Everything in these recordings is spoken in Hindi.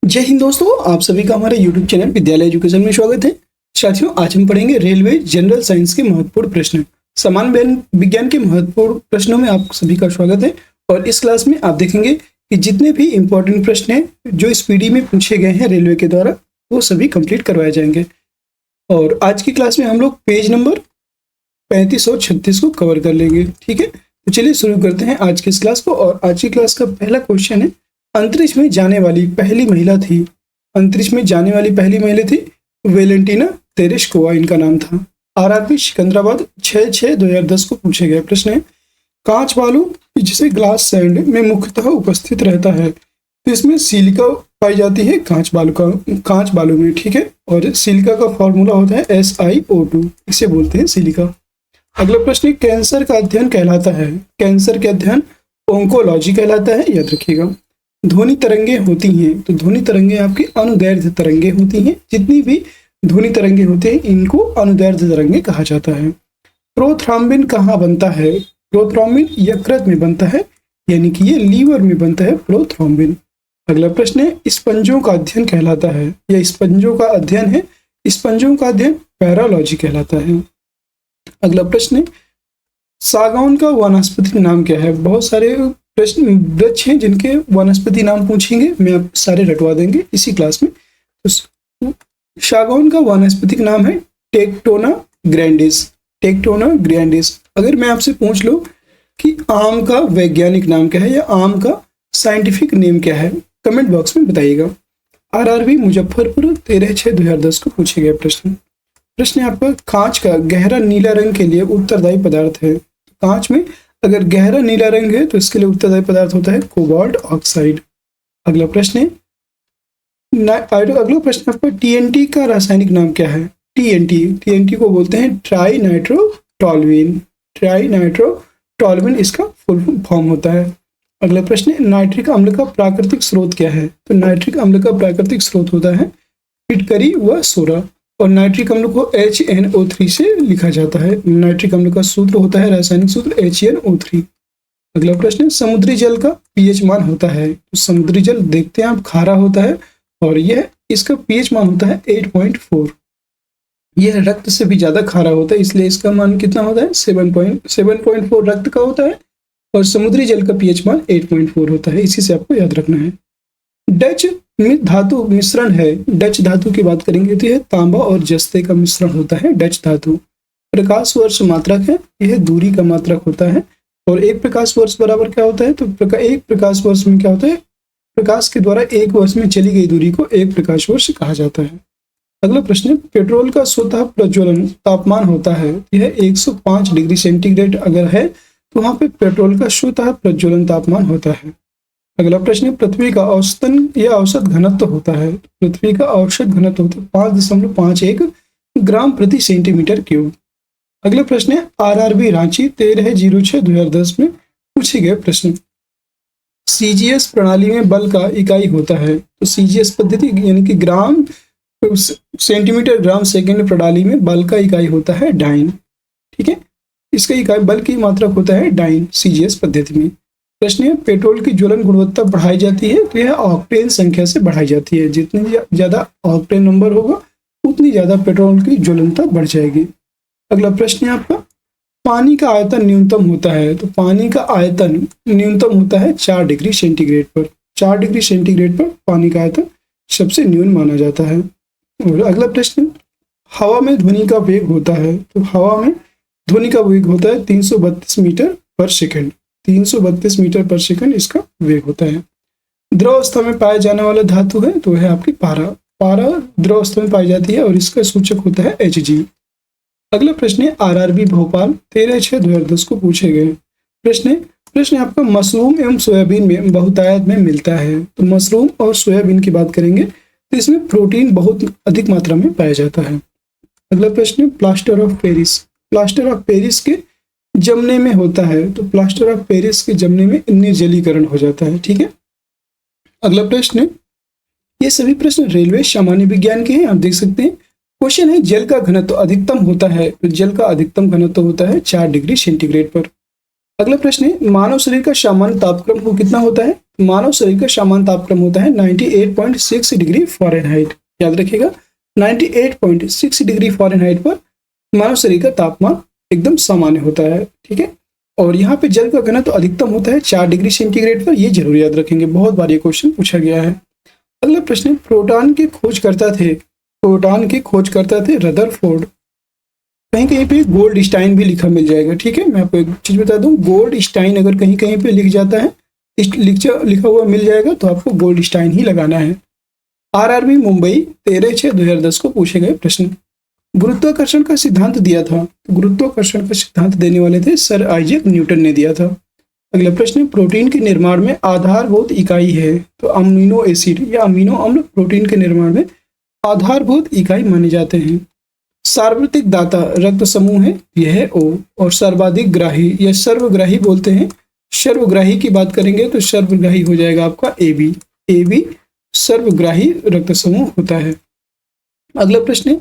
जय हिंद दोस्तों, आप सभी का हमारे YouTube चैनल विद्यालय एजुकेशन में स्वागत है। साथियों, आज हम पढ़ेंगे रेलवे जनरल साइंस के महत्वपूर्ण प्रश्न। सामान्य विज्ञान के महत्वपूर्ण प्रश्नों में आप सभी का स्वागत है। और इस क्लास में आप देखेंगे कि जितने भी इंपॉर्टेंट प्रश्न हैं जो इस पीडी में पूछे गए हैं रेलवे के द्वारा, वो सभी कंप्लीट करवाए जाएंगे। और आज की क्लास में हम लोग पेज नंबर 35 और 36 को कवर कर लेंगे। ठीक है, तो चलिए शुरू करते हैं आज की इस क्लास को। और आज की क्लास का पहला क्वेश्चन है, अंतरिक्ष में जाने वाली पहली महिला थी। अंतरिक्ष में जाने वाली पहली महिला थी वेलेंटिना तेरेस्कोवा, इनका नाम था। आरआरबी सिकंदराबाद 6/6/2010 को पूछे गए प्रश्न है, कांच बालू जिसे ग्लास सैंड में मुख्यतः उपस्थित रहता है, तो इसमें सिलिका पाई जाती है कांच बालू में। ठीक है, और सिलिका का फॉर्मूला होता है SiO2, इसे बोलते हैं सिलिका। अगला प्रश्न है, कैंसर का अध्ययन कहलाता है। कैंसर के अध्ययन ओंकोलॉजी कहलाता है, याद रखिएगा। ध्वनि तरंगे होती हैं, तो ध्वनि तरंगे आपकी अनुदैर्ध्य तरंगे होती हैं। जितनी भी ध्वनि तरंगे होते हैं इनको अनुदैर्ध्य तरंगे कहा जाता है। प्रोथ्रॉम्बिन कहाँ बनता है? प्रोथ्रॉम्बिन यकृत में बनता है, यानी कि ये लीवर में बनता है प्रोथ्रॉम्बिन। अगला प्रश्न है, स्पंजों का अध्ययन कहलाता है। यह स्पंजों का अध्ययन है, स्पंजों का अध्ययन पैरालॉजी कहलाता है। अगला प्रश्न है, सागौन का वानस्पतिक नाम क्या है? बहुत सारे प्रश्न वृक्ष हैं जिनके वनस्पति नाम पूछेंगे, मैं आप सारे रटवा देंगे इसी क्लास में। तो सागौन का वानस्पतिक नाम है टेक्टोना ग्रैंडिस। Tectona grandis. अगर मैं आपसे पूछ लूं कि आम का वैज्ञानिक नाम क्या है या आम का साइंटिफिक नेम क्या है, कमेंट बॉक्स में बताइएगा। आरआरबी मुजफ्फरपुर 13/6/2010 को पूछे गए प्रश्न आपका, कांच का गहरा नीला रंग के लिए उत्तरदायी पदार्थ है। कांच में अगर गहरा नीला रंग है तो इसके लिए उत्तरदायी पदार्थ होता है कोबाल्ट ऑक्साइड। अगला प्रश्न है, आपका TNT का रासायनिक नाम क्या है? TNT को बोलते हैं ट्राई नाइट्रोटोल्यूइन। ट्राई नाइट्रोटोल्यूइन इसका फुल फॉर्म होता है। अगला प्रश्न है, नाइट्रिक अम्ल का प्राकृतिक स्रोत क्या है? तो नाइट्रिक अम्ल का प्राकृतिक स्रोत होता है फिटकरी व सोरा। और नाइट्रिक अम्ल को HNO3 से लिखा जाता है। नाइट्रिक अम्ल का सूत्र होता है, रासायनिक सूत्र HNO3। अगला प्रश्न है, समुद्री जल का pH मान होता है। तो समुद्री जल देखते हैं आप खारा होता है और यह इसका pH मान होता है 8.4। यह रक्त से भी ज्यादा खारा होता है, इसलिए इसका मान कितना होता है? 7.4 रक्त का होता है। और समुद्री जल का pH मान 8.4 होता है, इसी से आपको याद रखना है। डच धातु मिश्रण है। डच धातु की बात करेंगे तो यह तांबा और जस्ते का मिश्रण होता है डच धातु। प्रकाश वर्ष मात्रक है, यह दूरी का मात्रक होता है। और एक प्रकाश वर्ष बराबर क्या होता है? तो एक प्रकाश वर्ष में क्या होता है? प्रकाश के द्वारा एक वर्ष में चली गई दूरी को एक प्रकाश वर्ष कहा जाता है। अगला प्रश्न है, पेट्रोल का स्वतः प्रज्वलन तापमान होता है। यह 105 डिग्री सेंटीग्रेड अगर है तो वहां पे पेट्रोल का स्वतः प्रज्वलन तापमान होता है। अगला प्रश्न है, पृथ्वी का औसतन या औसत घनत्व होता है। पृथ्वी का औसत घनत्व होता है 5.51 ग्राम प्रति सेंटीमीटर क्यूब। अगला प्रश्न है, आरआरबी रांची 13/06/2010 में पूछे गए प्रश्न, CGS प्रणाली में बल का इकाई होता है। तो CGS पद्धति यानी कि ग्राम सेंटीमीटर ग्राम सेकेंड प्रणाली में बल का इकाई होता है डाइन। ठीक है, इसका इकाई बल की मात्रक होता है डाइन CGS पद्धति में। प्रश्न है, पेट्रोल की ज्वलन गुणवत्ता बढ़ाई जाती है तो यह ऑक्टेन संख्या से बढ़ाई जाती है। जितनी ज्यादा ऑक्टेन नंबर होगा उतनी ज्यादा पेट्रोल की ज्वलनता बढ़ जाएगी। अगला प्रश्न है आपका, पानी का आयतन न्यूनतम होता है। तो पानी का आयतन न्यूनतम होता है 4 डिग्री सेंटीग्रेड पर। 4 डिग्री सेंटीग्रेड पर पानी का आयतन सबसे न्यून माना जाता है। और अगला प्रश्न, हवा में ध्वनि का वेग होता है। तो हवा में ध्वनि का वेग होता है 332 मीटर पर सेकेंड। 332 मीटर पर सेकंड इसका वेग होता है। द्रव अवस्था में पाया जाने वाला धातु है तो है आपकी पारा। पारा द्रव अवस्था में पाई जाती है और इसका सूचक होता है Hg। अगला प्रश्न है, आरआरबी भोपाल 13/6/2010 को पूछे गए प्रश्न आपका, मशरूम एवं सोयाबीन में बहुतायत में मिलता है। तो मशरूम और सोयाबीन की बात करेंगे तो इसमें प्रोटीन बहुत अधिक मात्रा में पाया जाता है। अगला प्रश्न है, plaster of Paris. Plaster of Paris के जमने में होता है। तो प्लास्टर ऑफ पेरिस के जमने में निर्जलीकरण हो जाता है। ठीक है, अगला प्रश्न, ये सभी प्रश्न रेलवे सामान्य विज्ञान के हैं, आप देख सकते हैं। क्वेश्चन है, जल का घनत्व अधिकतम होता है। तो जल का अधिकतम घनत्व होता है 4 डिग्री सेंटीग्रेड पर। अगला प्रश्न है, मानव शरीर का सामान्य तापक्रम वो कितना होता है? मानव शरीर का सामान्य तापक्रम होता है 98.6 डिग्री फ़ारेनहाइट। याद रखिएगा, 98.6 डिग्री फ़ारेनहाइट पर मानव शरीर का तापमान एकदम सामान्य होता है। ठीक है, और यहाँ पे जल का घनत्व तो अधिकतम होता है 4 डिग्री सेंटीग्रेड पर। ये जरूर याद रखेंगे, बहुत बार ये क्वेश्चन पूछा गया है। अगला प्रश्न है, प्रोटॉन के खोजकर्ता थे रदरफोर्ड। कहीं कहीं पे गोल्डस्टाइन भी लिखा मिल जाएगा। ठीक है, मैं आपको एक चीज बता दूं, गोल्डस्टाइन अगर कहीं कहीं पे लिख जाता है, लिखा हुआ मिल जाएगा, तो आपको गोल्डस्टाइन ही लगाना है। आरआरबी मुंबई 13/6/2010 को पूछे गए प्रश्न। गुरुत्वाकर्षण का सिद्धांत दिया था, गुरुत्वाकर्षण का सिद्धांत देने वाले थे सर आइजैक न्यूटन ने दिया था। अगला प्रश्न, प्रोटीन के निर्माण में आधारभूत इकाई है, तो अमीनो एसिड या अमीनो अम्ल प्रोटीन के निर्माण में आधारभूत इकाई माने जाते हैं। सार्वत्रिक दाता रक्त समूह है, यह है O। और सर्वाधिक ग्राही या सर्वग्राही बोलते हैं, सर्वग्राही की बात करेंगे तो सर्वग्राही हो जाएगा आपका AB सर्वग्राही रक्त समूह होता है। अगला प्रश्न है,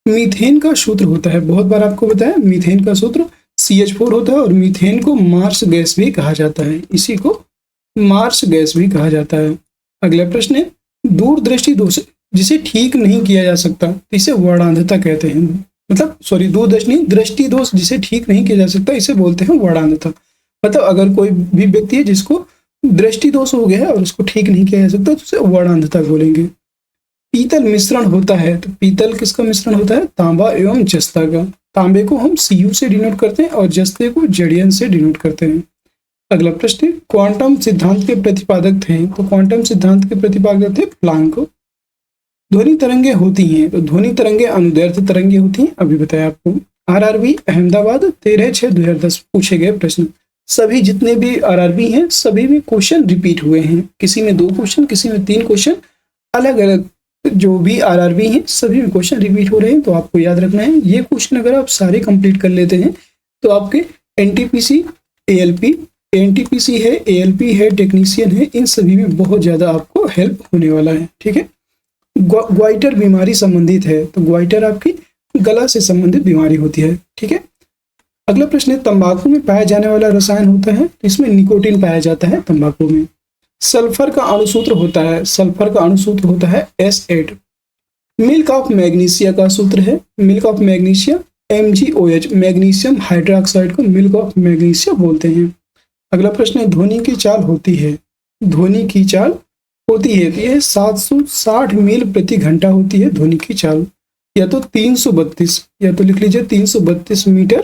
मीथेन का सूत्र होता है, बहुत बार आपको बताया, मीथेन का सूत्र CH4 होता है, और मीथेन को मार्स गैस भी कहा जाता है, इसी को मार्स गैस भी कहा जाता है। अगला प्रश्न है, दूरदृष्टि दोष जिसे ठीक नहीं किया जा सकता, इसे वर्णांधता कहते हैं। मतलब सॉरी, दूरदृष्टि नहीं, दृष्टि दोष जिसे ठीक नहीं किया जा सकता, इसे बोलते हैं वर्णांधता। मतलब अगर कोई भी व्यक्ति है जिसको दृष्टि दोष हो गया है और उसको ठीक नहीं किया जा सकता, तो उसे वर्णांधता बोलेंगे। पीतल मिश्रण होता है, तो पीतल किसका मिश्रण होता है? तांबा एवं जस्ता का। तांबे को हम Cu से डिनोट करते हैं और जस्ते को Zn से डिनोट करते हैं। अगला प्रश्न, क्वांटम सिद्धांत के प्रतिपादक थे, तो क्वांटम सिद्धांत के प्रतिपादक थे प्लांक। ध्वनि तरंगे होती हैं, तो ध्वनि तरंगे अनुदैर्ध्य तरंगे होती हैं, अभी बताया आपको। आरआरबी अहमदाबाद 13/6/2010 पूछे गए प्रश्न। सभी जितने भी आरआरबी हैं, सभी में क्वेश्चन रिपीट हुए हैं, किसी में 2 क्वेश्चन, किसी में 3 क्वेश्चन, अलग अलग जो भी आरआरबी हैं सभी में क्वेश्चन रिपीट हो रहे हैं। तो आपको याद रखना है, ये क्वेश्चन अगर आप सारे कंप्लीट कर लेते हैं तो आपके एनटीपीसी, एनटीपीसी है, एएलपी है, टेक्नीशियन है, इन सभी में बहुत ज्यादा आपको हेल्प होने वाला है। ठीक है, ग्वाइटर बीमारी संबंधित है, तो ग्वाइटर आपकी गला से संबंधित बीमारी होती है। ठीक है, अगला प्रश्न है, तंबाकू में पाया जाने वाला रसायन होता है, तो इसमें निकोटीन पाया जाता है तंबाकू में। सल्फर का अणुसूत्र होता है, सल्फर का अणुसूत्र होता है S8। मिल्क ऑफ मैग्नीशिया का सूत्र है, milk of magnesia MgOH, magnesium hydroxide को मिल्क ऑफ मैग्नीशिया बोलते हैं। अगला प्रश्न है, ध्वनि की चाल होती है, ध्वनि की चाल होती है, तो यह 760 मील प्रति घंटा होती है ध्वनि की चाल, या तो 332, या तो लिख लीजिए 332 मीटर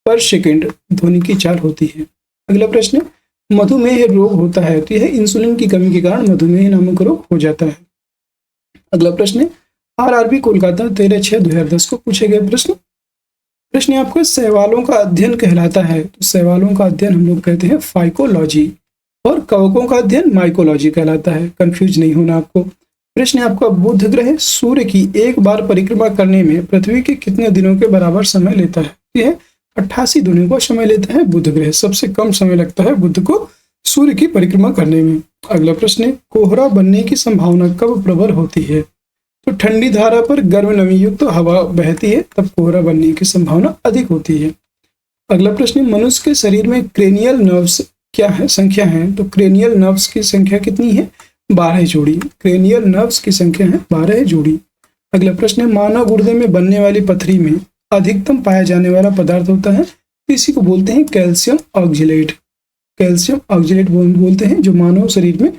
पर सेकेंड ध्वनि की चाल होती है। अगला प्रश्न, मधुमेह रोग होता है, तो यह इंसुलिन की कमी के कारण मधुमेह नामक रोग हो जाता है। अगला प्रश्न, आरआरबी कोलकाता 13/6/2010 को पूछे गए प्रश्न आपको सहवालों का अध्ययन कहलाता है, तो सहवालों का अध्ययन हम लोग कहते हैं फाइकोलॉजी, और कवकों का अध्ययन माइकोलॉजी कहलाता है, कंफ्यूज नहीं होना आपको। प्रश्न आपका, बुध ग्रह सूर्य की एक बार परिक्रमा करने में पृथ्वी के कितने दिनों के बराबर समय लेता है? यह 88 दिनों का समय लेता है बुध ग्रह, सबसे कम समय लगता है बुध को सूर्य की परिक्रमा करने में। अगला प्रश्न, कोहरा बनने की संभावना कब प्रबल होती है? तो ठंडी धारा पर गर्म नमी युक्त हवा बहती है, तब कोहरा बनने की संभावना अधिक होती है। अगला प्रश्न, मनुष्य के शरीर में क्रेनियल नर्व्स क्या है, संख्या है? तो क्रेनियल नर्व्स की संख्या कितनी है? 12 जोड़ी। क्रेनियल नर्व्स की संख्या है 12 जोड़ी। अगला प्रश्न, मानव गुर्दे में बनने वाली पथरी में अधिकतम पाया जाने वाला पदार्थ होता है, इसी को बोलते हैं कैल्शियम ऑक्जेलेट। कैल्शियम ऑक्जेलेट बोलते हैं, जो मानव शरीर में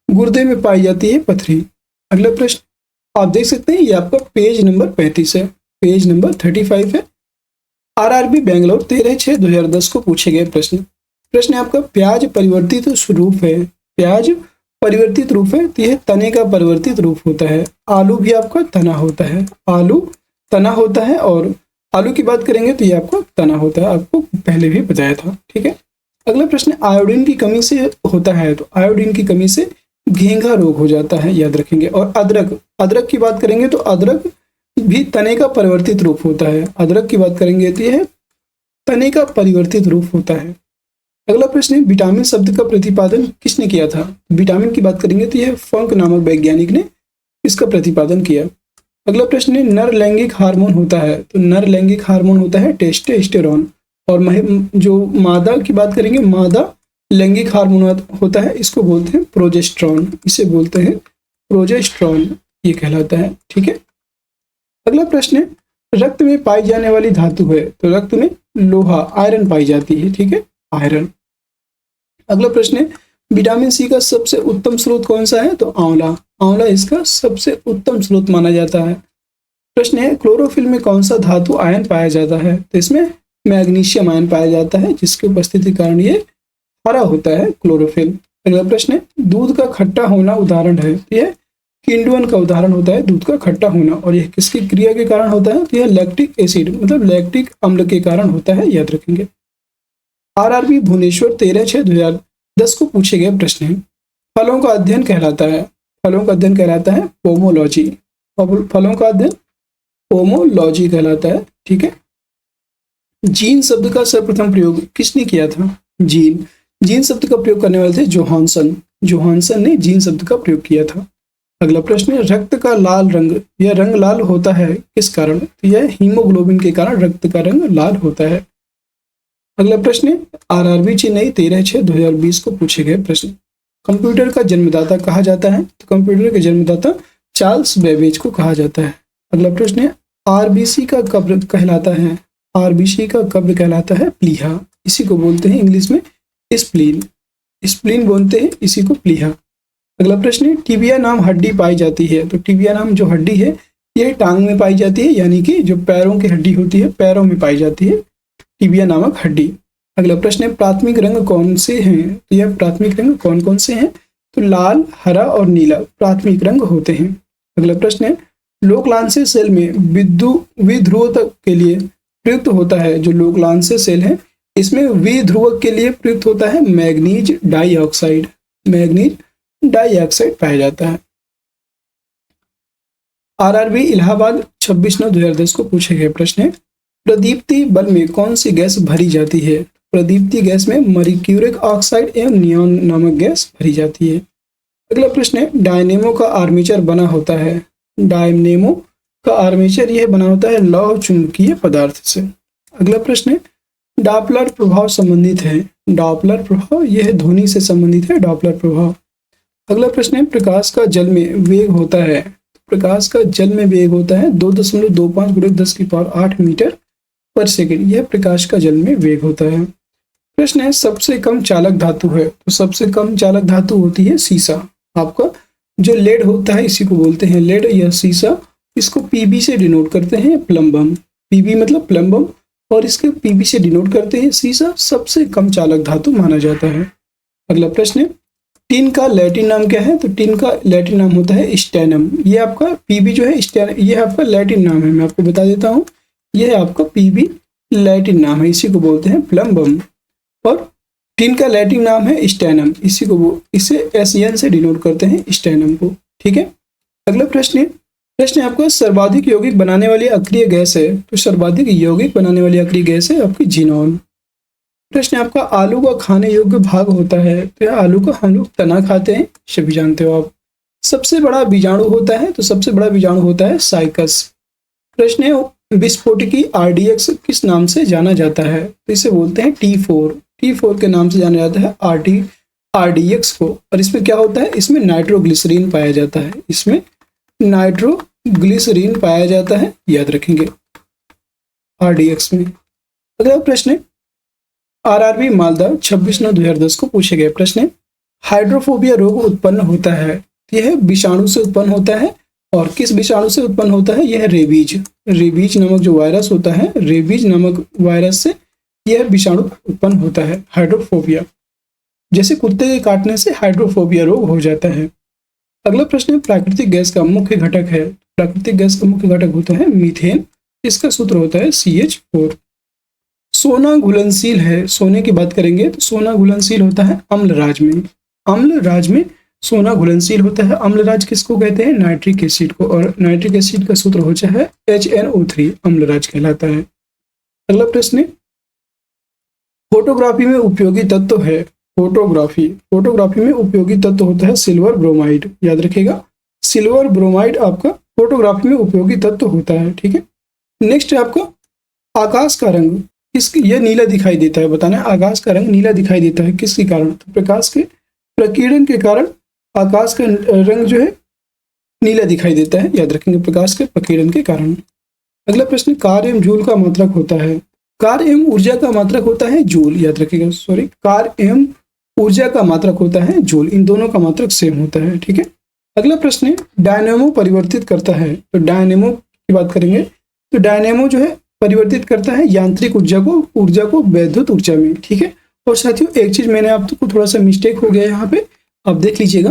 गुर्दे में पाई जाती है पथरी। अगला प्रश्न आप देख सकते हैं, ये आपका पेज नंबर 35 है, पेज नंबर 35 है। आरआरबी बेंगलोर 13/6/2010 को पूछे गए प्रश्न आपका, प्याज परिवर्तित स्वरूप है, प्याज परिवर्तित रूप है, तो यह तने का परिवर्तित रूप होता है। आलू भी आपका तना होता है, आलू तना होता है, और आलू की बात करेंगे तो ये आपको तना होता है, आपको पहले भी बताया था। ठीक है, अगला प्रश्न, आयोडीन की कमी से होता है, तो आयोडीन की कमी से घेंघा रोग हो जाता है, याद रखेंगे। और अदरक की बात करेंगे तो अदरक भी तने का परिवर्तित रूप होता है, अदरक की बात करेंगे तो यह तने का परिवर्तित रूप होता है। अगला प्रश्न है, विटामिन शब्द का प्रतिपादन किसने किया था? विटामिन की बात करेंगे तो यह फंक नामक वैज्ञानिक ने इसका प्रतिपादन किया। अगला प्रश्न है, नर लैंगिक हार्मोन होता है, तो नर लैंगिक हार्मोन होता है टेस्टोस्टेरोन, और जो मादा की बात करेंगे, मादा लैंगिक हार्मोन होता है, इसको बोलते हैं प्रोजेस्टेरॉन, इसे बोलते हैं प्रोजेस्टेरॉन, ये कहलाता है। ठीक है, अगला प्रश्न है, रक्त में पाई जाने वाली धातु है, तो रक्त में लोहा आयरन पाई जाती है। ठीक है, आयरन। अगला प्रश्न है, विटामिन सी का सबसे उत्तम स्रोत कौन सा है, तो आंवला, आंवला इसका सबसे उत्तम स्रोत माना जाता है। प्रश्न है, क्लोरोफिल में कौन सा धातु आयन पाया जाता है, तो इसमें मैग्नीशियम आयन पाया जाता है, जिसकी उपस्थिति के कारण ये हरा होता है क्लोरोफिल। अगला प्रश्न है, दूध का खट्टा होना उदाहरण है, तो यह किण्वन का उदाहरण होता है दूध का खट्टा होना, और यह किसकी क्रिया के कारण होता है, तो यह लैक्टिक एसिड मतलब लैक्टिक अम्ल के कारण होता है, याद रखेंगे। आरआरबी भुवनेश्वर 13/6/2010 को पूछे गए प्रश्न है, फलों का अध्ययन कहलाता है, फलों का अध्ययन कहलाता है पोमोलॉजी, फलों का अध्ययन पोमोलॉजी कहलाता है। ठीक है, जीन शब्द का सर्वप्रथम प्रयोग किसने किया था, जीन, जीन शब्द का प्रयोग करने वाले थे जोहानसन, जोहानसन ने जीन शब्द का प्रयोग किया था। अगला प्रश्न है, रक्त का लाल रंग, यह रंग लाल होता है किस कारण, तो यह हीमोग्लोबिन के कारण रक्त का रंग लाल होता है। अगला प्रश्न है, आरआरबी चेन्नई 13/6/2020 को पूछे गए प्रश्न, कंप्यूटर का जन्मदाता कहा जाता है, तो कंप्यूटर के जन्मदाता चार्ल्स बेबेज को कहा जाता है। अगला प्रश्न है, आरबीसी का कब्र कहलाता है, आरबीसी का कब्र कहलाता है प्लीहा, इसी को बोलते हैं इंग्लिश में स्प्लीन, स्प्लीन बोलते हैं इसी को प्लीहा। अगला प्रश्न है, टिबिया नाम हड्डी पाई जाती है, तो टिबिया नाम जो हड्डी है यह टांग में पाई जाती है, यानी कि जो पैरों की हड्डी होती है पैरों में पाई जाती है टिबिया नामक हड्डी। अगला प्रश्न है, प्राथमिक रंग कौन से हैं, तो यह प्राथमिक रंग कौन कौन से हैं, तो लाल, हरा और नीला प्राथमिक रंग होते हैं। अगला प्रश्न है, लोकलांसीय सेल में विध्रुवता के लिए प्रयुक्त होता है, जो लोकलांसीय सेल है इसमें विध्रुवक के लिए प्रयुक्त होता है मैग्नीज डाइऑक्साइड, मैग्नीज डाइऑक्साइड पाया जाता है। आरआरबी इलाहाबाद 26/9/2010 को पूछे गए प्रश्न है, प्रदीप्ति बल्ब में कौन सी गैस भरी जाती है, प्रदीप्ति गैस में मर्क्यूरिक ऑक्साइड एवं नियॉन नामक गैस भरी जाती है। अगला प्रश्न है, डायनेमो का आर्मेचर बना होता है, डायनेमो का आर्मेचर यह बना होता है लौह चुंबकीय पदार्थ से। अगला प्रश्न है, डॉपलर प्रभाव संबंधित है, डॉपलर प्रभाव यह ध्वनि से संबंधित है, डॉपलर प्रभाव। अगला प्रश्न है, प्रकाश का जल में वेग होता है, प्रकाश का जल में वेग होता है 2.25 × 10⁸ मीटर पर सेकेंड, यह प्रकाश का जल में वेग होता है। प्रश्न है, सबसे कम चालक धातु है, तो सबसे कम चालक धातु होती है सीसा, आपका जो लेड होता है इसी को बोलते हैं लेड या सीसा, इसको पीबी से डिनोट करते हैं प्लम्बम, पीबी मतलब प्लम्बम, और इसके पीबी से डिनोट करते हैं सीसा, सबसे कम चालक धातु माना जाता है। अगला प्रश्न है, टिन का लैटिन नाम क्या है, तो टिन का लैटिन नाम होता है स्टेनम, ये आपका पीबी जो है स्टेनम, ये आपका लैटिन नाम है, मैं आपको बता देता हूँ, यह आपका पीबी लैटिन नाम है, इसी को बोलते हैं प्लम्बम, और टिन का लैटिन नाम है स्टेनम, इसी को इसे एसएन से डिनोट करते हैं स्टेनम को। ठीक है, अगला प्रश्न है आपका, सर्वाधिक यौगिक बनाने वाली अक्रिय गैस है, तो सर्वाधिक यौगिक बनाने वाली अक्रिय गैस है आपकी जिनॉल। प्रश्न है आपका, आलू का खाने योग्य भाग होता है, तो आलू का हम लोग तना खाते हैं, सभी जानते हो आप। सबसे बड़ा बीजाणु होता है, तो सबसे बड़ा बीजाणु होता है साइकस। प्रश्न है, विस्फोटकी आरडीएक्स किस नाम से जाना जाता है, तो इसे बोलते हैं T4 के नाम से जाना जाता है आरडीएक्स को, और इसमें क्या होता है, इसमें नाइट्रोग्लिसरीन पाया जाता है, इसमें नाइट्रोग्लिसरीन पाया जाता है, याद रखेंगे आरडीएक्स में। अगला प्रश्न है, आरआरबी मालदा 26/9/2010 को पूछे गए प्रश्न है, हाइड्रोफोबिया रोग उत्पन्न होता है, यह विषाणु से उत्पन्न होता है, और किस विषाणु से उत्पन्न होता है, यह रेबीज नामक जो वायरस होता है, रेबीज नामक वायरस से यह विषाणु उत्पन्न होता है हाइड्रोफोबिया, जैसे कुत्ते के काटने से हाइड्रोफोबिया रोग हो जाता है। अगला प्रश्न है, प्राकृतिक गैस का मुख्य घटक है, प्राकृतिक गैस का मुख्य घटक होता है मीथेन, इसका सूत्र होता है CH4। सोना घुलनशील है, सोने की बात करेंगे तो सोना घुलनशील होता है अम्लराज में, अम्लराज में सोना घुलनशील होता है। अम्लराज किसको कहते हैं, नाइट्रिक एसिड को, और नाइट्रिक एसिड का सूत्र होता है HNO3, अम्लराज कहलाता है। अगला प्रश्न है, फोटोग्राफी में उपयोगी तत्व है, फोटोग्राफी में उपयोगी तत्व होता है सिल्वर ब्रोमाइड, याद रखिएगा सिल्वर ब्रोमाइड आपका फोटोग्राफी में उपयोगी तत्व होता है। ठीक है, नेक्स्ट है आपका आकाश का रंग, यह नीला दिखाई देता है, बताना है आकाश का रंग नीला दिखाई देता है किसके कारण? तो प्रकाश के प्रकीर्णन के कारण आकाश का रंग जो है नीला दिखाई देता है, याद रखेंगे, प्रकाश के प्रकीर्णन के कारण। अगला प्रश्न, कार्य एवं जूल का मात्रक होता है। कार्य एवं ऊर्जा का मात्रक होता है जूल, याद रखिएगा, सॉरी, कार्य एवं ऊर्जा का मात्रक होता है जूल, इन दोनों का मात्रक सेम होता है, ठीक है। अगला प्रश्न है, डायनेमो परिवर्तित करता है। तो डायनेमो की बात करेंगे तो डायनेमो जो है परिवर्तित करता है यांत्रिक ऊर्जा को वैद्युत ऊर्जा में, ठीक है। और साथियों एक चीज मैंने आपको थोड़ा सा मिस्टेक हो गया यहाँ पे, आप देख लीजिएगा,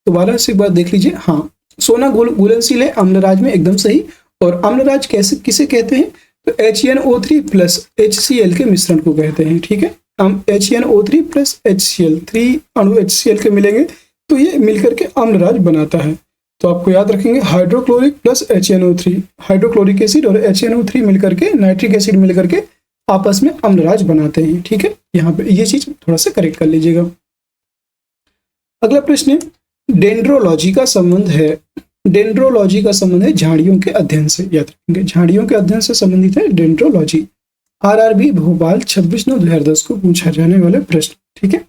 दोबारा से एक बार देख लीजिए। हाँ, सोना घुलनशील है अम्लराज में, एकदम सही। और अम्लराज कैसे किसे कहते हैं? तो HNO3 प्लस HCl के मिश्रण को कहते हैं, ठीक है। हम HNO3 प्लस HCl, 3 अणु HCl के मिलेंगे तो ये मिलकर के अम्लराज बनाता है। तो आपको याद रखेंगे hydrochloric plus HNO3, hydrochloric acid और HNO3 मिलकर के, नाइट्रिक एसिड मिलकर के आपस में अम्लराज बनाते हैं, ठीक है। यहाँ पे ये चीज थोड़ा सा करेक्ट कर लीजिएगा। अगला प्रश्न, डेंड्रोलॉजी का संबंध है। डेंड्रोलॉजी का संबंध है झाड़ियों के अध्ययन से, याद रखेंगे, झाड़ियों के अध्ययन से संबंधित है डेंड्रोलॉजी। RRB भोपाल 26/9/2010 को पूछा जाने वाला प्रश्न, ठीक है।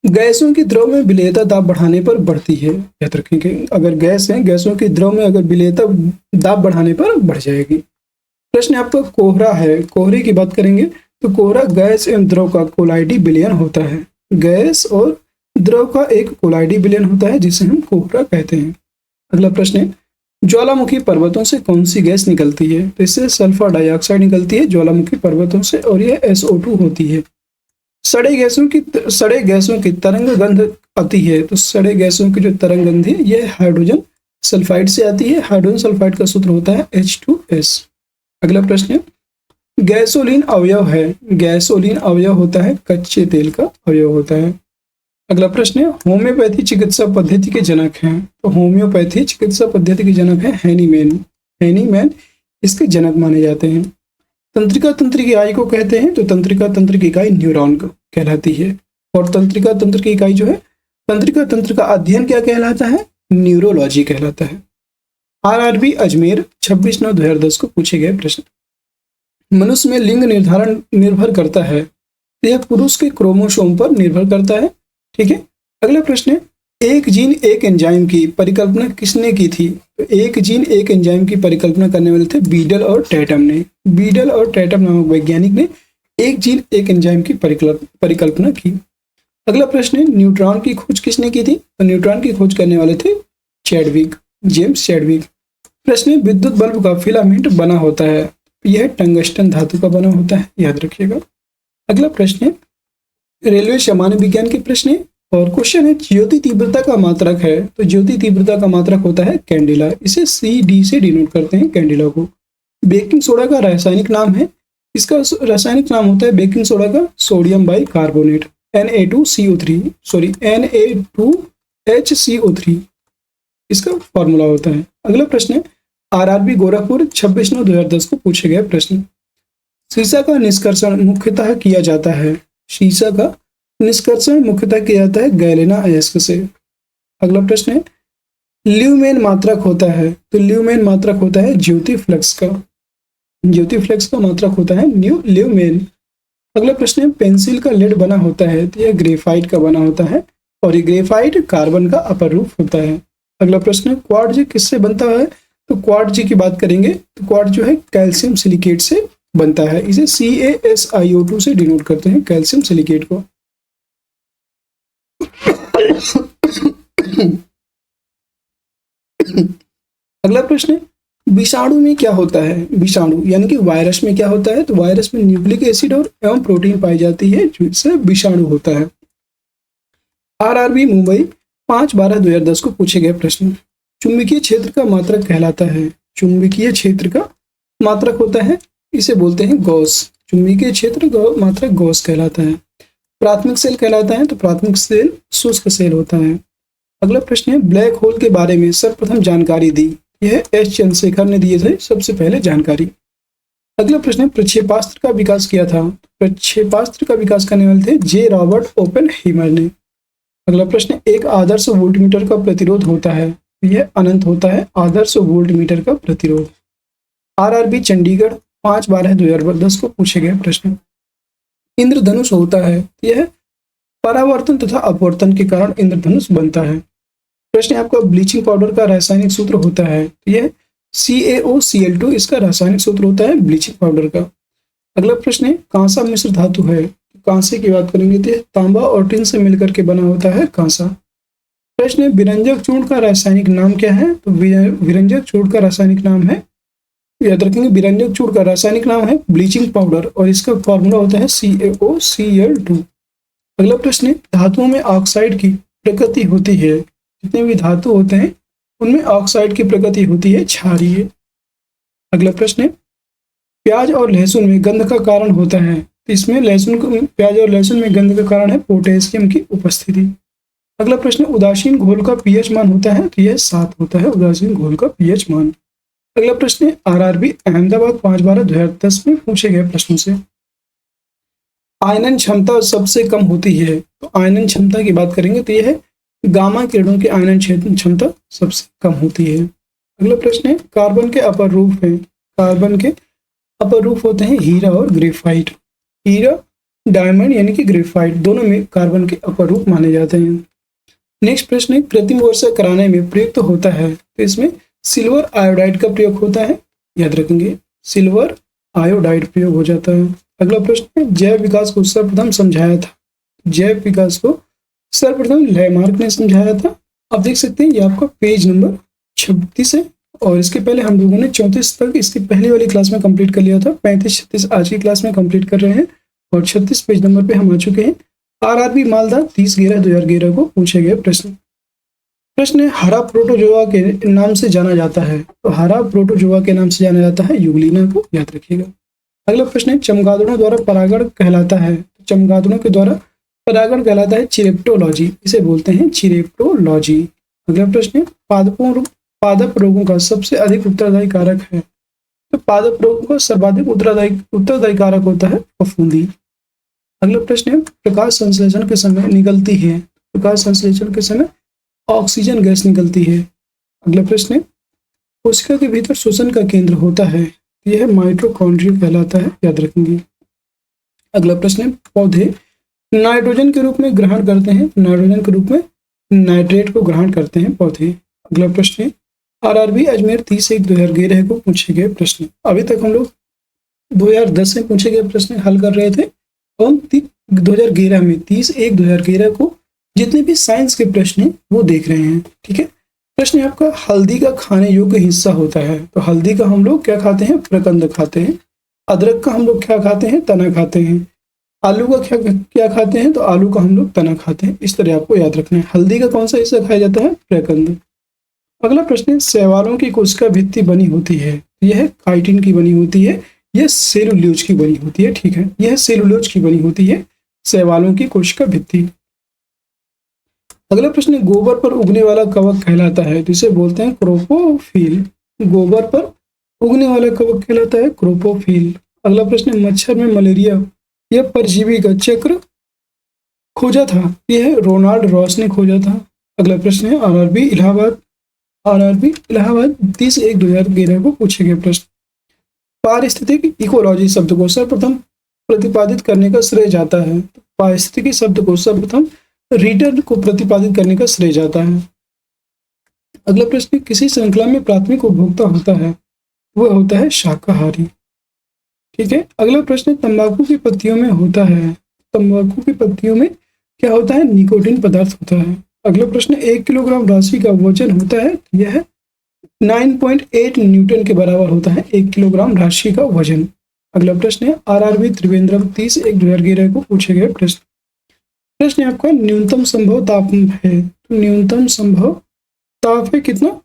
गैसों की द्रव में विलेयता दाब बढ़ाने पर बढ़ती है, याद रखेंगे, अगर गैस है, गैसों की द्रव में अगर विलेयता दाब बढ़ाने पर बढ़ जाएगी। प्रश्न आपका कोहरा है, कोहरे की बात करेंगे तो कोहरा गैस एवं द्रव का कोलाइडी विलयन होता है। गैस और द्रव का एक कोलाइडी विलयन होता है जिसे हम कोहरा कहते हैं। अगला प्रश्न है, ज्वालामुखी पर्वतों से कौन सी गैस निकलती है? तो इससे सल्फर डाइऑक्साइड निकलती है ज्वालामुखी पर्वतों से, और यह SO2 होती है। सड़े गैसों की तरंग गंध आती है, तो सड़े गैसों की जो तरंग गंध है यह हाइड्रोजन सल्फाइड से आती है। हाइड्रोजन सल्फाइड का सूत्र होता है H2S। अगला प्रश्न है, गैसोलीन अवयव है। गैसोलीन अवयव होता है कच्चे तेल का अवयव होता है। अगला प्रश्न है, होम्योपैथी चिकित्सा पद्धति के जनक हैं। तो होम्योपैथी चिकित्सा पद्धति के जनक है हैनीमैन। हैनीमैन इसके जनक माने जाते हैं। तंत्रिका तंत्र की इकाई को कहते हैं, तो तंत्रिका तंत्र की इकाई न्यूरॉन कहलाती है। और तंत्रिका तंत्र की इकाई जो है, तंत्रिका तंत्र का अध्ययन क्या कहलाता है? न्यूरोलॉजी कहलाता है। RRB अजमेर 26/9/2010 को पूछे गए प्रश्न, मनुष्य में लिंग निर्धारण निर्भर करता है, यह पुरुष के क्रोमोसोम पर निर्भर करता है, ठीक है। अगला प्रश्न है, एक जीन एक एंजाइम की परिकल्पना किसने की थी? तो एक जीन एक एंजाइम की परिकल्पना करने वाले थे बीडल और टैटम ने। बीडल और टैटम नामक वैज्ञानिक ने एक जीन एक एंजाइम की परिकल्पना की। अगला प्रश्न है, न्यूट्रॉन की खोज किसने की थी? तो न्यूट्रॉन की खोज करने वाले थे चैडविक, जेम्स चैडविक। प्रश्न है, विद्युत बल्ब का फिलामेंट बना होता है, यह टंगस्टन धातु का बना होता है, याद रखिएगा। अगला प्रश्न है, रेलवे सामान्य विज्ञान के प्रश्न है, और क्वेश्चन है, ज्योति तीव्रता का मात्रक है। तो ज्योति तीव्रता का मात्रक होता है कैंडिला, इसे CD से डिनोट करते हैं कैंडिला को। बेकिंग सोडा का रासायनिक नाम है, इसका रासायनिक नाम होता है बेकिंग सोडा का sodium bicarbonate, Na2CO3, sorry Na2HCO3 इसका फॉर्मूला होता है। अगला प्रश्न है, RRB गोरखपुर 26/9/2010 को पूछे गए प्रश्न, शीशा का निष्कर्षण मुख्यतः किया जाता है। शीशा का निष्कर्षण मुख्यतः किया जाता है गैलेना अयस्क से। अगला प्रश्न है, ल्यूमेन मात्रक होता है। तो ल्यूमेन मात्रक होता है ज्योति फ्लक्स का, ज्योति फ्लक्स का मात्रक होता है ल्यूमेन। अगला प्रश्न है, पेंसिल का लेड बना होता है, तो यह ग्रेफाइट का बना होता है, और ये ग्रेफाइट कार्बन का अपर रूप होता है। अगला प्रश्न है, क्वार्ट्ज किससे बनता है? तो क्वार्ट्ज की बात करेंगे तो क्वार्ट्ज जो है कैल्शियम सिलिकेट से बनता है, इसे CaSiO2 से डिनोट करते हैं कैल्शियम सिलिकेट को। अगला प्रश्न है, विषाणु में क्या होता है? विषाणु यानी कि वायरस में क्या होता है? तो वायरस में न्यूक्लिक एसिड और एवं प्रोटीन पाई जाती है, जिससे विषाणु होता है। RRB मुंबई 5/12/2010 को पूछे गए प्रश्न, चुंबकीय क्षेत्र का मात्रक कहलाता है। चुंबकीय क्षेत्र का मात्रक होता है, इसे बोलते हैं गॉस। चुंबकीय क्षेत्र मात्रक गॉस कहलाता है। प्राथमिक सेल कहलाता है, तो प्राथमिक सेल शुष्क सेल होता है। अगला प्रश्न है, ब्लैक होल के बारे में सर्वप्रथम जानकारी दी, यह S चंद्रशेखर ने दिए थे सबसे पहले जानकारी। अगला प्रश्न है, प्रक्षेपास्त्र का विकास किया था। प्रक्षेपास्त्र का विकास करने वाले थे J रॉबर्ट ओपेनहीमर ने। अगला प्रश्न, एक आदर्श वोल्टमीटर का प्रतिरोध होता है, यह अनंत होता है आदर्श वोल्टमीटर का प्रतिरोध। RRB चंडीगढ़ 5/12/2010 को पूछे गए प्रश्न। इंद्रधनुष होता है, यह परावर्तन तथा अपवर्तन के कारण इंद्रधनुष बनता है। प्रश्न आपका ब्लीचिंग पाउडर का रासायनिक सूत्र होता है, यह CaOCl2 इसका रासायनिक सूत्र होता है ब्लीचिंग पाउडर का। अगला प्रश्न है कांसा मिश्र धातु है, कांसे की बात करेंगे तो तांबा और टिन से मिलकर के बना होता है कांसा। प्रश्न है विरंजक चूर्ण का रासायनिक नाम क्या है, तो विरंजक चूर्ण का रासायनिक नाम है, याद रखेंगे विरंजक चूर्ण का रासायनिक नाम है ब्लीचिंग पाउडर और इसका फॉर्मूला होता है CaOCl2। अगला प्रश्न है धातुओं में ऑक्साइड की प्रकृति होती है, जितने भी धातु होते हैं उनमें ऑक्साइड की प्रकृति होती है क्षारीय। अगला प्रश्न है प्याज और लहसुन में गंध का कारण होता है, तो इसमें प्याज और लहसुन में गंध का कारण है पोटेशियम की उपस्थिति। अगला प्रश्न उदासीन घोल का पीएच मान होता है, तो यह 7 होता है उदासीन घोल का पीएच मान। अगला प्रश्न है RRB अहमदाबाद 5/12/2010 में पूछे गए प्रश्नों से आयनन क्षमता सबसे कम होती है, तो आयनन क्षमता की बात करेंगे तो यह है गामा किरणों की आयनन क्षमता सबसे कम होती है। अगला प्रश्न है कार्बन के अपर रूप है, कार्बन के अपर रूप होते हैं हीरा और ग्रेफाइट। हीरा डायमंड यानी कि ग्रेफाइट दोनों में कार्बन के अपर रूप माने जाते हैं। नेक्स्ट प्रश्न है कृत्रिम वर्षा कराने में प्रयुक्त होता है, तो इसमें सिल्वर आयोडाइड का प्रयोग होता है, याद रखेंगे सिल्वर आयोडाइड प्रयोग हो जाता है। अगला प्रश्न है जैव विकास को सर्वप्रथम समझाया था, जैव विकास को सर्वप्रथम लैमार्क ने समझाया था। आप देख सकते हैं ये आपका पेज नंबर 36 है और इसके पहले हम लोगों ने 34 तक इसकी पहली वाली क्लास में कंप्लीट कर लिया था। 35-36 आज की क्लास में कंप्लीट कर रहे हैं और 36 पेज नंबर पे हम आ चुके हैं। RRB मालदा 30/11/2011 को पूछे गए प्रश्न। प्रश्न है हरा प्रोटोजोआ के नाम से जाना जाता है, तो हरा प्रोटोजोआ के नाम से जाना जाता है यूग्लिना को, याद रखिएगा। अगला प्रश्न है चमगादड़ों द्वारा परागण कहलाता है, तो चमगादड़ों के द्वारा परागण कहलाता है चिरेप्टोलॉजी, इसे बोलते हैं चिरेप्टोलॉजी। अगला प्रश्न है पादप रोगों का सबसे अधिक उत्तरदायी कारक है, तो पादप रोगों का सर्वाधिक उत्तरदायी कारक होता है फफूंदी। अगला प्रश्न है प्रकाश संश्लेषण के समय निकलती है, प्रकाश संश्लेषण के समय ऑक्सीजन गैस निकलती है। अगला प्रश्न है कोशिका के भीतर श्वसन का केंद्र होता है, यह माइटोकॉन्ड्रिया कहलाता है, याद रखेंगे। अगला प्रश्न है पौधे नाइट्रोजन के रूप में ग्रहण करते हैं, नाइट्रोजन के रूप में नाइट्रेट को ग्रहण करते हैं पौधे। अगला प्रश्न है RRB अजमेर 30/1/2011 को पूछे गए प्रश्न। अभी तक हम लोग 2010 में पूछे गए प्रश्न हल कर रहे थे और 2011 में 30/1/2011 को जितने भी साइंस के प्रश्न हैं वो देख रहे हैं, ठीक है। प्रश्न आपका हल्दी का खाने योग्य हिस्सा होता है, तो हल्दी का हम लोग क्या खाते हैं, प्रकंद खाते हैं। अदरक का हम लोग क्या खाते हैं, तना खाते हैं। आलू का क्या खाते हैं, तो आलू का हम लोग तना खाते हैं। इस तरह आपको याद रखना है। हल्दी का कौन सा हिस्सा खाया जाता है, प्रकंद। अगला प्रश्न है शैवालों की कोशिका भित्ति बनी होती है, यह काइटिन की बनी होती है, यह सेलुलोज की बनी होती है, ठीक है, यह सेलुलोज की बनी होती है शैवालों की कोशिका भित्ति। अगला प्रश्न गोबर पर उगने वाला कवक कहलाता है, जिसे बोलते हैं क्रोपोफिल। गोबर पर उगने वाला कवक कहलाता है क्रोपोफिल। अगला प्रश्न मच्छर में मलेरिया यह परजीवी का चक्र खोजा था, यह रोनाल्ड रॉस ने खोजा था। अगला प्रश्न है RRB इलाहाबाद 30/1/2011 को पूछे गए प्रश्न। पारिस्थितिक इकोलॉजी शब्द को सर्वप्रथम प्रतिपादित करने का श्रेय जाता है, पारिस्थितिकी शब्द को सर्वप्रथम रीडर को प्रतिपादित करने का श्रेय जाता है। अगला प्रश्न किसी श्रृंखला में प्राथमिक उपभोक्ता होता है, वह होता है शाकाहारी, ठीक है। अगला प्रश्न तंबाकू की पत्तियों में होता है, तंबाकू की पत्तियों में क्या होता है, निकोटीन पदार्थ होता है। अगला प्रश्न 1 किलोग्राम राशि का वजन होता है, यह 9.8 न्यूटन के बराबर होता है 1 किलोग्राम राशि का वजन। अगला प्रश्न है RRB त्रिवेंद्रम 30/1/2011 को पूछे गए प्रश्न। प्रश्न आपका न्यूनतम संभव ताप है, तो न्यूनतम संभव ताप है कितना,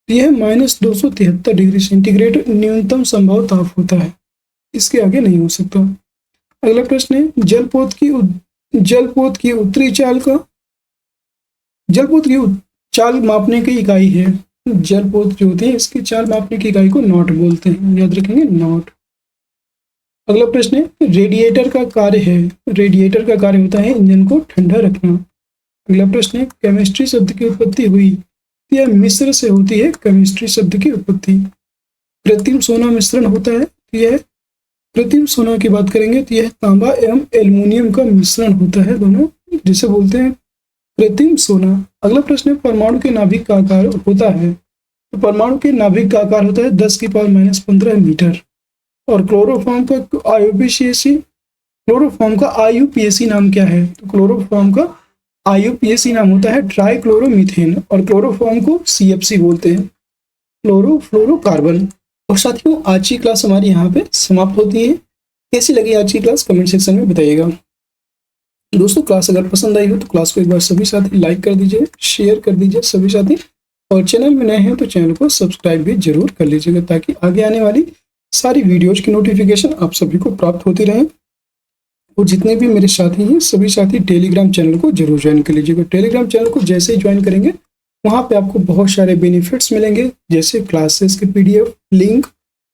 यह -273 डिग्री सेंटीग्रेड न्यूनतम संभव ताप होता है, इसके आगे नहीं हो सकता। अगला प्रश्न है जलपोत की उत्तरी चाल का जलपोत की चाल मापने की इकाई है, जलपोत जो होती है इसकी चाल मापने की इकाई को नॉट बोलते हैं, याद रखेंगे नॉट। अगला प्रश्न है रेडिएटर का कार्य है, रेडिएटर का कार्य होता है इंजन को ठंडा रखना। अगला प्रश्न है केमिस्ट्री शब्द की उत्पत्ति हुई, यह मिश्र से होती है, केमिस्ट्री शब्द की उत्पत्ति। कृत्रिम सोना मिश्रण होता है, तो यह कृत्रिम सोना की बात करेंगे तो यह तांबा एवं एल्युमिनियम का मिश्रण होता है दोनों, जिसे बोलते हैं कृत्रिम सोना। अगला प्रश्न है, परमाणु के नाभिक का आकार होता है। तो परमाणु के नाभिक का आकार होता है 10⁻⁻15 मीटर। और क्लोरोफॉर्म का आईयूपीएसी नाम क्या है? तो क्लोरोफॉर्म का आईयूपीएसी नाम होता है ट्राइक्लोरोमीथेन, और क्लोरोफॉर्म को सीएफसी बोलते हैं, क्लोरोफ्लोरोकार्बन। और साथियों, आज की क्लास हमारी यहाँ पे समाप्त होती है। कैसी लगी आज की क्लास कमेंट सेक्शन में बताइएगा। दोस्तों, क्लास अगर पसंद आई हो तो क्लास को एक बार सभी साथी लाइक कर दीजिए, शेयर कर दीजिए सभी साथी, और चैनल में नए हैं तो चैनल को सब्सक्राइब भी जरूर कर लीजिएगा, ताकि आगे आने वाली सारी वीडियोज की नोटिफिकेशन आप सभी को प्राप्त होती रहे। और जितने भी मेरे साथी हैं सभी साथी टेलीग्राम चैनल को जरूर ज्वाइन कर लीजिएगा। टेलीग्राम चैनल को जैसे ही ज्वाइन करेंगे वहाँ पे आपको बहुत सारे बेनिफिट्स मिलेंगे, जैसे क्लासेस के पीडीएफ लिंक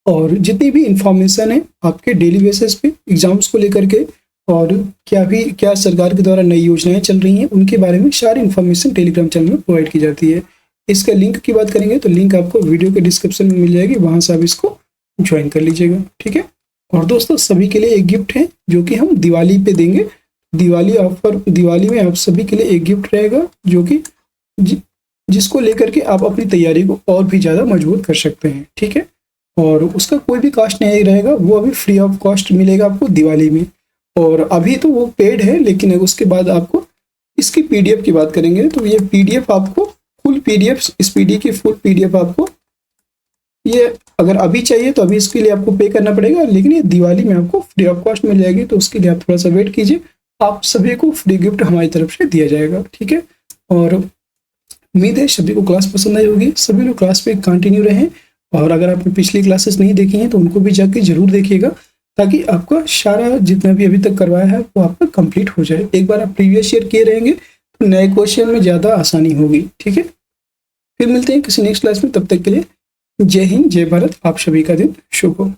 और जितनी भी इंफॉर्मेशन है आपके डेली बेसिस पे एग्जाम्स को लेकर के, और क्या सरकार के द्वारा नई योजनाएं चल रही हैं उनके बारे में सारी इन्फॉर्मेशन टेलीग्राम चैनल में प्रोवाइड की जाती है। इसका लिंक की बात करेंगे तो लिंक आपको वीडियो के डिस्क्रिप्शन में मिल जाएगी, वहाँ से आप इसको ज्वाइन कर लीजिएगा, ठीक है। और दोस्तों, सभी के लिए एक गिफ्ट है जो कि हम दिवाली पे देंगे। दिवाली ऑफर, दिवाली में आप सभी के लिए एक गिफ्ट रहेगा, जो कि जिसको लेकर के आप अपनी तैयारी को और भी ज़्यादा मजबूत कर सकते हैं, ठीक है। और उसका कोई भी कॉस्ट नहीं रहेगा, वो अभी फ्री ऑफ कॉस्ट मिलेगा आपको दिवाली में। और अभी तो वो पेड है, लेकिन उसके बाद आपको इसकी पीडीएफ की बात करेंगे तो ये पीडीएफ आपको फुल पीडीएफ, इस पीडी की फुल पीडीएफ आपको ये अगर अभी चाहिए तो अभी इसके लिए आपको पे करना पड़ेगा, लेकिन ये दिवाली में आपको फ्री ऑफ कॉस्ट मिल जाएगी। तो उसके लिए आप थोड़ा सा वेट कीजिए, आप सभी को फ्री गिफ्ट हमारी तरफ से दिया जाएगा, ठीक है। और उम्मीद है सभी को क्लास पसंद आई होगी, सभी लोग क्लास पे कंटिन्यू रहें। और अगर आपने पिछली क्लासेस नहीं देखी हैं तो उनको भी जाके जरूर देखिएगा, ताकि आपका सारा जितना भी अभी तक करवाया है वो आपका कंप्लीट हो जाए। एक बार आप प्रीवियस ईयर किए रहेंगे तो नए क्वेश्चन में ज़्यादा आसानी होगी, ठीक है। फिर मिलते हैं किसी नेक्स्ट क्लास में, तब तक के लिए जय हिंद, जय भारत, आप सभी का दिन शुभ हो।